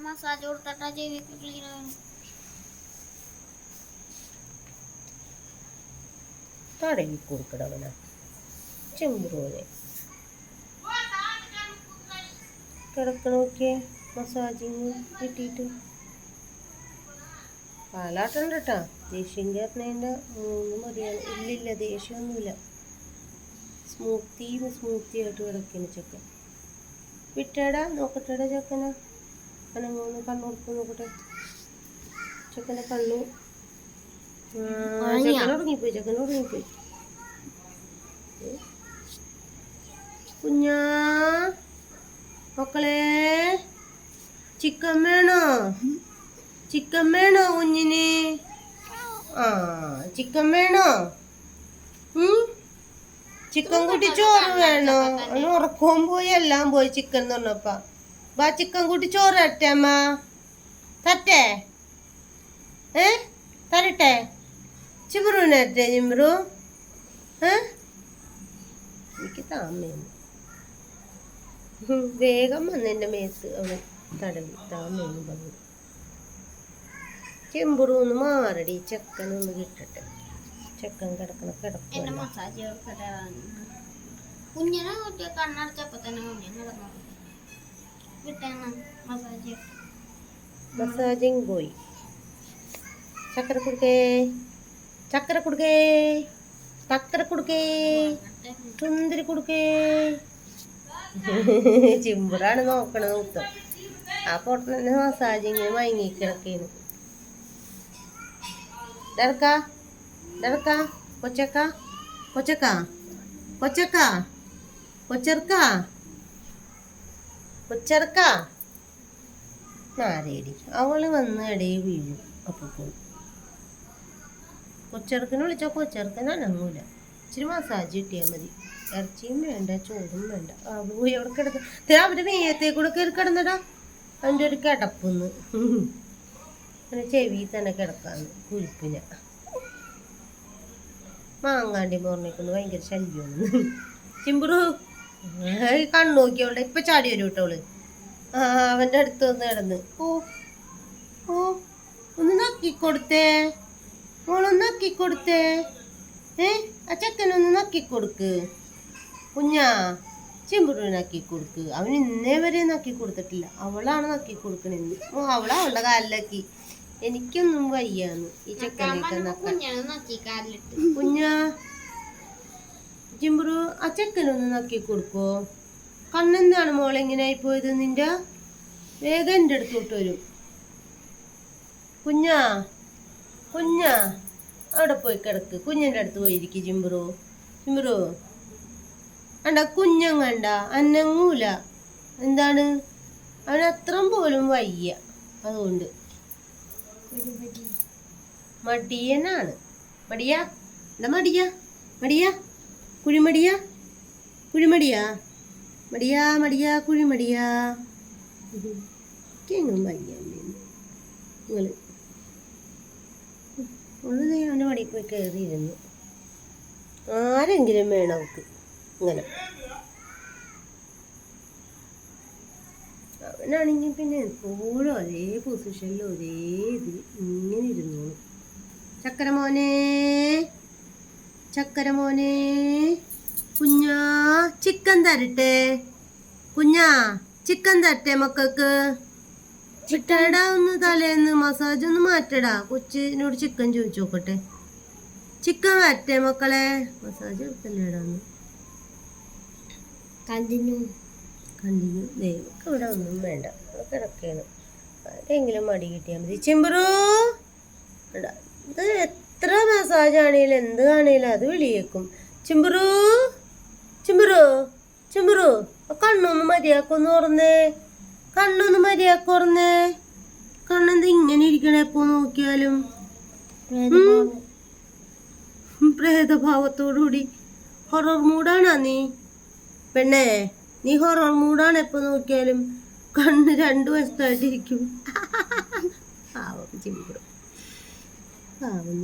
Masa urtat aja ini. തടവി കൊടുക്കടവന ചെമ്പുറോനെ കിടക്കണോക്കെ massaging കിട്ടിയിട്ട് പാലാട്ടുണ്ട് കേട്ടാ. ദേഷ്യം കയറുന്നതിൻ്റെ 3 മതിയാണ്. ഇല്ലില്ല, ദേഷ്യമൊന്നുമില്ല. സ്മൂത്തി ആയിട്ട് കിടക്കുന്ന ചെക്കൻ. വിട്ടേടാ, നോക്കട്ടെടാ ചെക്കനെ. അനങ്ങോന്ന് കണ്ണു കൊടുക്കും നോക്കട്ടെ. ചെക്കൻ്റെ കണ്ണു ചെക്കൻ ഉറങ്ങിപ്പോയി. കുഞ്ഞാ മക്കളെ, ചിക്കൻ വേണോ കുഞ്ഞിന്? ചിക്കൻ വേണോ? ചിക്കൻ കൂട്ടി ചോറ് വേണോ? അവന് ഉറക്കവും പോയി എല്ലാം പോയി. ചിക്കൻ എന്ന് പറഞ്ഞപ്പ ബാ ചിക്കൻ കൂട്ടി ചോറ് തരട്ടെ അമ്മ? തരട്ടെ? തരട്ടെ? ചിമ്പ്രൂന് തരട്ടെ? ചിമ്പ്രു എനിക്ക് താമേന്ന് വേഗം വന്നെൻ്റെ മേത്ത് അവൻ തടവി. താമേന്ന് പറഞ്ഞു. ചെമ്പുറൂന്ന് മാറടി, ചെക്കനൊന്ന് കിട്ടട്ടെ. ചെക്കൻ കിടക്കണ കിടക്കും. മസാജിങ് പോയി. ചക്കര കൊടുക്കേ സുന്ദരി കൊടുക്കേ. ചിമ്പുറാണ് നോക്കണത് മൊത്തം. ആ പൊട്ടനെ മസാജിങ്ങിന് മയങ്ങിക്കിടക്കേന്. കൊച്ചർക്ക നാരേടി. അവള് വന്ന് ഇടയെ വീഴും. അപ്പോൾ കൊച്ചെറുക്കനെ വിളിച്ചാൽ കൊച്ചെറുക്കൻ അനങ്ങൂല. ഇച്ചിരി മസാജ് കിട്ടിയാൽ മതി. ഇറച്ചിയും വേണ്ട, ചോറും വേണ്ട. അവള് പോയി അവിടെ കിടക്കും. അവരുടെ മേയത്തെ കൂടെ കയറി കിടന്നടാ. അവൻ്റെ ഒരു കിടപ്പുന്ന് അങ്ങനെ ചെവി തന്നെ കിടക്കാന്ന് കുരിപ്പിന്. മാങ്ങാണ്ടി മോറിനേക്കൊന്ന് ഭയങ്കര ശല്യമാണ്. ചിമ്പുറു കണ്ണു നോക്കിയോളെ. ഇപ്പൊ ചാടി വരും കേട്ടോള്. അവൻ്റെ അടുത്ത് വന്ന് കിടന്ന് ഒന്ന് നക്കിക്കൊടുത്തേ മോളൊന്ന് നക്കിക്കൊടുത്തേ. ആ ചെക്കനൊന്ന് നക്കിക്കൊടുക്ക് കുഞ്ഞാ. ചിമ്പുറിന് നക്കി കൊടുക്ക്. അവൻ ഇന്നേ വരെ നക്കി കൊടുത്തിട്ടില്ല. അവളാണ് നക്കി കൊടുക്കണെന്ന്. അവളുടെ കാലിലാക്കി. എനിക്കൊന്നും വയ്യാന്ന് ഈ ചെക്കനൊക്കെ കുഞ്ഞാ. ചിമ്പുറു ആ ചെക്കനൊന്ന് നക്കി കൊടുക്കോ? കണ്ണെന്താണ് മോളെ ഇങ്ങനെ ആയിപ്പോയത് നിന്റെ? വേഗം എൻ്റെ അടുത്തോട്ട് വരും. കുഞ്ഞാ അവിടെ പോയി കിടക്ക്. കുഞ്ഞിൻ്റെ അടുത്ത് പോയിരിക്കും. ചിമ്പുറു കണ്ട കുഞ്ഞങ്ങണ്ട അനങ്ങൂല. എന്താണ് അവൻ അത്രം പോലും വയ്യ. അതുകൊണ്ട് മടിയനാണ്. മടിയാ എന്താ മടിയാ കുഴിമടിയാ കുഴിമടിയാ. എനിക്കെങ്ങും വയ്യ. നിങ്ങള് ഉള്ളത് അവൻ്റെ മടി പോയി കയറിയിരുന്നു. ആരെങ്കിലും വേണം അവൾക്ക് ഇങ്ങനെ. അവനാണെങ്കിൽ പിന്നെ എപ്പോഴും ഒരേ പൊസിഷനിൽ ഒരേ ഇത് ഇങ്ങനെ ഇരുന്നോളൂ. ചക്കര മോനെ കുഞ്ഞാ ചിക്കൻ തരട്ടെ? ചിക്കൻ തരട്ടെ മക്കൾക്ക്? ചിട്ടടാ ഒന്ന് തലേന്ന് മസാജ് ഒന്ന് മാറ്റടാ. കൊച്ചിനോട് ചിക്കൻ ചോദിച്ചു നോക്കട്ടെ. ചിക്കൻ വരട്ടെ മക്കളെ? മസാജ് എടുത്തല്ലേടാന്ന്. കണ്ടിന്യൂ ദൈവക്ക് ഇവിടെ ഒന്നും വേണ്ട. കിടക്കാണ്. ആരെങ്കിലും മടി കിട്ടിയാൽ മതി. ചിമ്പുറു ഇത് എത്ര മസാജ് ആണേലും എന്ത് ആണേലും അത് വിളിയേക്കും. ചിമ്പുറു കണ്ണൊന്ന് മര്യാദക്കൊന്ന് തുറന്നേ. കണ്ണെന്താ ഇങ്ങനെ ഇരിക്കണേ? എപ്പോ നോക്കിയാലും പ്രേതഭാവത്തോടുകൂടി. ഹൊറർ മൂഡാണോ നീ പെണ്ണേ? നീ ഹൊറർ മൂഡാണ്. എപ്പോ നോക്കിയാലും കണ്ണ് 2 വശത്തായിട്ടിരിക്കും. പാവം ചിമ്പുറു പാവം.